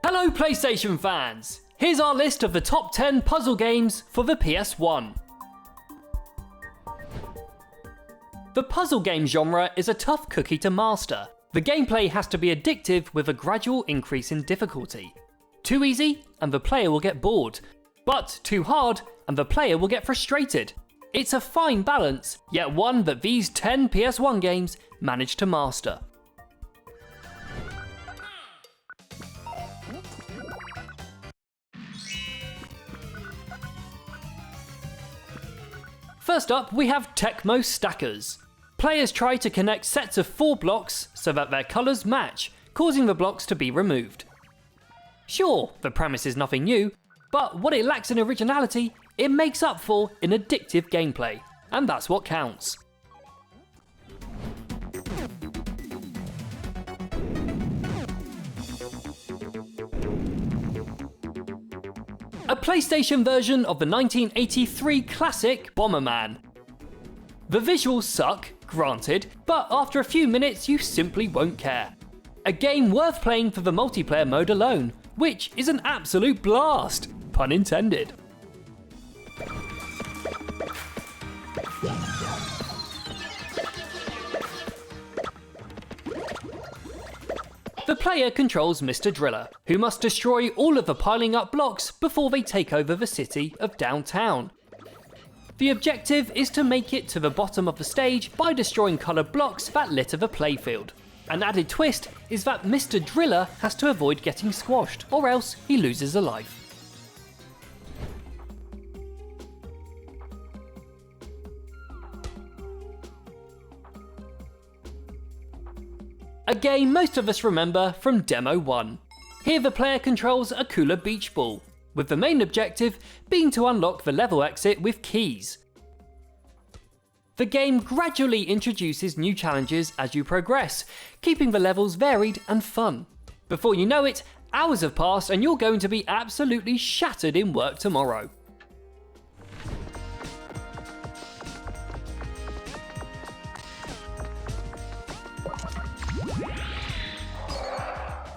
Hello PlayStation fans! Here's our list of the top 10 puzzle games for the PS1. The puzzle game genre is a tough cookie to master. The gameplay has to be addictive with a gradual increase in difficulty. Too easy and the player will get bored, but too hard and the player will get frustrated. It's a fine balance, yet one that these 10 PS1 games managed to master. First up, we have Tecmo Stackers. Players try to connect sets of 4 blocks so that their colours match, causing the blocks to be removed. Sure, the premise is nothing new, but what it lacks in originality, it makes up for in addictive gameplay, and that's what counts. A PlayStation version of the 1983 classic Bomberman. The visuals suck, granted, but after a few minutes you simply won't care. A game worth playing for the multiplayer mode alone, which is an absolute blast, pun intended. The player controls Mr. Driller, who must destroy all of the piling up blocks before they take over the city of downtown. The objective is to make it to the bottom of the stage by destroying coloured blocks that litter the playfield. An added twist is that Mr. Driller has to avoid getting squashed, or else he loses a life. A game most of us remember from Demo 1. Here the player controls a cooler beach ball, with the main objective being to unlock the level exit with keys. The game gradually introduces new challenges as you progress, keeping the levels varied and fun. Before you know it, hours have passed and you're going to be absolutely shattered in work tomorrow.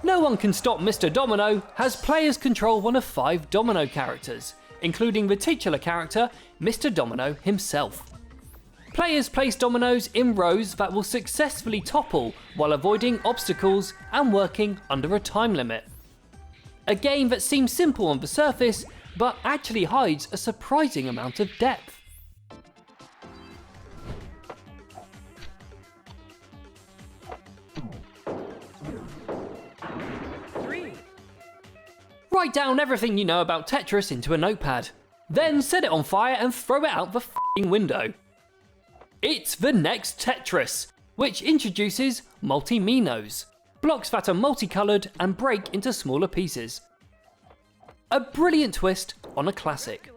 No One Can Stop Mr. Domino has players control one of 5 Domino characters, including the titular character, Mr. Domino himself. Players place dominoes in rows that will successfully topple while avoiding obstacles and working under a time limit. A game that seems simple on the surface, but actually hides a surprising amount of depth. Write down everything you know about Tetris into a notepad. Then set it on fire and throw it out the f***ing window. It's the Next Tetris, which introduces multi-minos, blocks that are multicoloured and break into smaller pieces. A brilliant twist on a classic.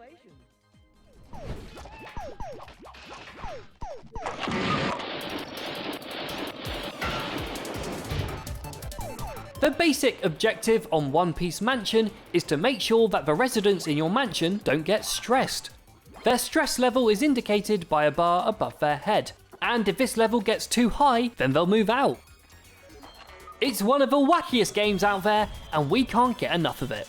The basic objective on One Piece Mansion is to make sure that the residents in your mansion don't get stressed. Their stress level is indicated by a bar above their head, and if this level gets too high, then they'll move out. It's one of the wackiest games out there, and we can't get enough of it.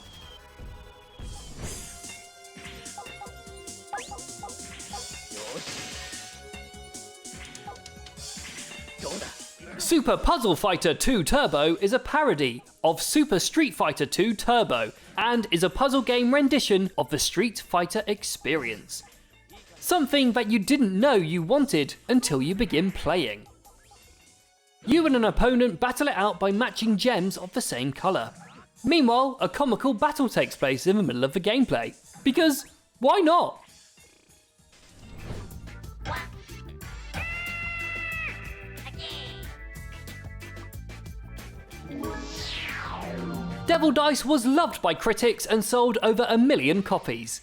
Super Puzzle Fighter 2 Turbo is a parody of Super Street Fighter 2 Turbo and is a puzzle game rendition of the Street Fighter experience. Something that you didn't know you wanted until you begin playing. You and an opponent battle it out by matching gems of the same colour. Meanwhile, a comical battle takes place in the middle of the gameplay. Because why not? Devil Dice was loved by critics and sold over 1 million copies.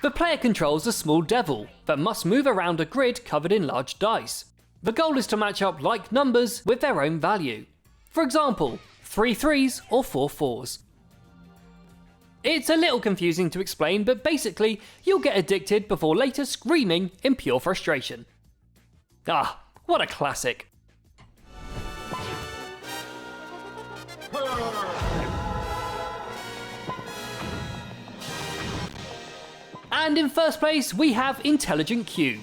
The player controls a small devil that must move around a grid covered in large dice. The goal is to match up like numbers with their own value. For example, 3 3s or 4 4s. It's a little confusing to explain, but basically, you'll get addicted before later screaming in pure frustration. Ah, what a classic. And in first place we have Intelligent Cube,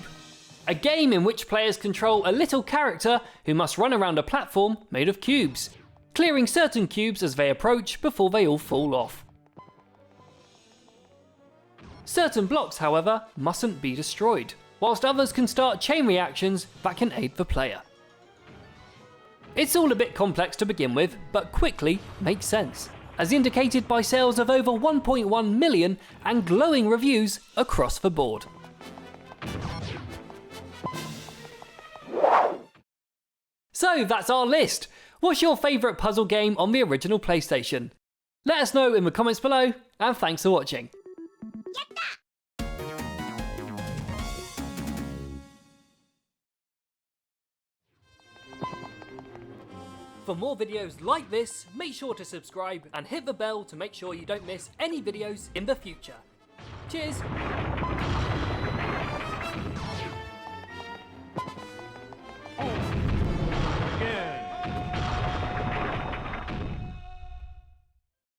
a game in which players control a little character who must run around a platform made of cubes, clearing certain cubes as they approach before they all fall off. Certain blocks, however, mustn't be destroyed, whilst others can start chain reactions that can aid the player. It's all a bit complex to begin with, but quickly makes sense, as indicated by sales of over 1.1 million and glowing reviews across the board. So that's our list. What's your favourite puzzle game on the original PlayStation? Let us know in the comments below, and thanks for watching. For more videos like this, make sure to subscribe and hit the bell to make sure you don't miss any videos in the future. Cheers!